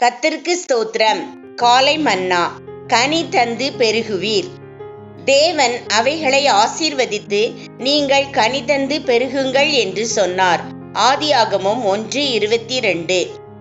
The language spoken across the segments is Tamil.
கர்த்தருக்கு ஸ்தோத்திரம். காலை மன்னா, கனி தந்து பெருகுவீர். தேவன் அவைகளை ஆசீர்வதித்து நீங்கள் கனி தந்து பெருகுங்கள் என்று சொன்னார். ஆதியாகமம் 1:22.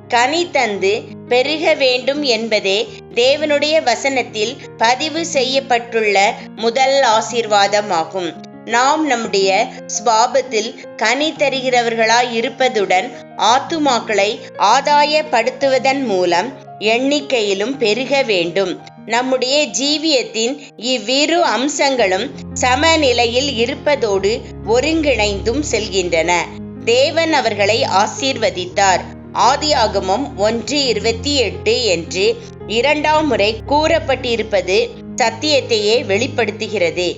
கனி தந்து பெருக வேண்டும் என்பதே தேவனுடைய வசனத்தில் பதிவு செய்யப்பட்டுள்ள முதல் ஆசீர்வாதமாகும். நாம் நம்முடைய சுபாவத்தில் கனி தருகிறவர்களாய் இருப்பதுடன் ஆத்துமாக்களை ஆதாயப்படுத்துவதன் மூலம் எண்ணிக்கையிலும் பெருக வேண்டும். நம்முடைய ஜீவியத்தின் இவ்விரு அம்சங்களும் சமநிலையில் இருப்பதோடு ஒருங்கிணைந்தும் செல்கின்றன. தேவன் அவர்களை ஆசீர்வதித்தார். ஆதியாகமம் 1:28 என்று 2ஆம் முறை கூறப்பட்டிருப்பது சத்தியத்தையே வெளிப்படுத்துகிறது.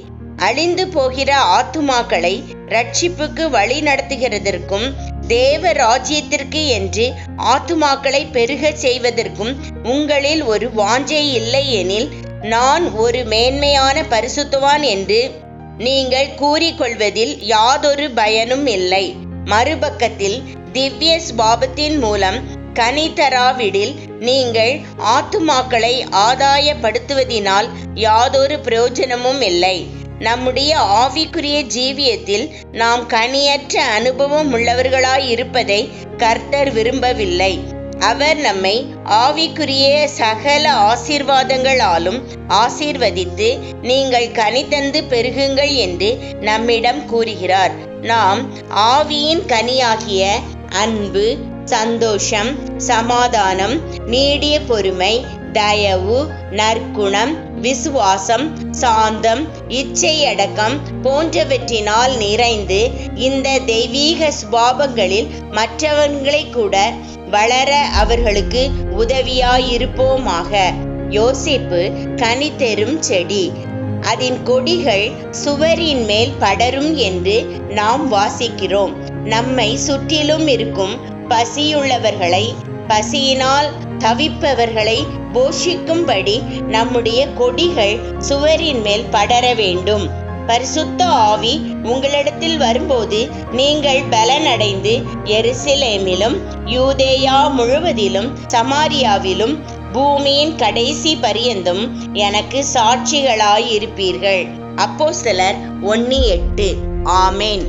அழிந்து போகிற ஆத்துமாக்களை ரட்சிப்புக்கு வழி நடத்துகிறதற்கும் தேவ ராஜ்யத்திற்கு என்று ஆத்துமாக்களை பெருக செய்வதற்கும் உங்களில் ஒரு வாஞ்சை இல்லை எனில் நான் ஒரு மேன்மையான பரிசுத்தவான் என்று நீங்கள் கூறிக்கொள்வதில் யாதொரு பயனும் இல்லை. மறுபக்கத்தில் திவ்ய சுபாவத்தின் மூலம் கனி தராவிடில் நீங்கள் ஆத்துமாக்களை ஆதாயப்படுத்துவதினால் யாதொரு பிரயோஜனமும் இல்லை. நம்முடைய ஆவிக்குரிய ஜீவியத்தில் நாம் கனியற்ற அனுபவம் உள்ளவர்களாய் இருப்பதை கர்த்தர் விரும்பவில்லை. அவர் நம்மை ஆவிக்குரிய சகல ஆசீர்வாதங்களாலும் ஆசீர்வதித்து நீங்கள் கனி தந்து பெருகுங்கள் என்று நம்மிடம் கூறுகிறார். நாம் ஆவியின் கனியாகிய அன்பு, சந்தோஷம், சமாதானம், நீடிய பொறுமை, தயவு, நற்குணம், விசுவாசம், சாந்தம், இச்சையடக்கம் போன்றவற்றினால் நிறைந்து இந்த தெய்வீக சுபாவங்களில் மற்றவர்களை கூட வளர அவர்களுக்கு உதவியாயிருப்போமாக. யோசேப்பு கனி தரும் செடி, அதன் கொடிகள் சுவரின் மேல் படரும் என்று நாம் வாசிக்கிறோம். நம்மை சுற்றிலும் இருக்கும் பசியுள்ளவர்களை, பசியினால் தவிப்பவர்களை போஷிக்கும்படி நம்முடைய கொடிகள் சுவரின் மேல் படர வேண்டும். பரிசுத்த ஆவி உங்களிடத்தில் வரும்போது நீங்கள் பலனடைந்து எருசலேமிலும் யூதேயா முழுவதிலும் சமாரியாவிலும் பூமியின் கடைசி பரியந்தம் எனக்கு சாட்சிகளாயிருப்பீர்கள். அப்போஸ்தலர் 1:8. ஆமேன்.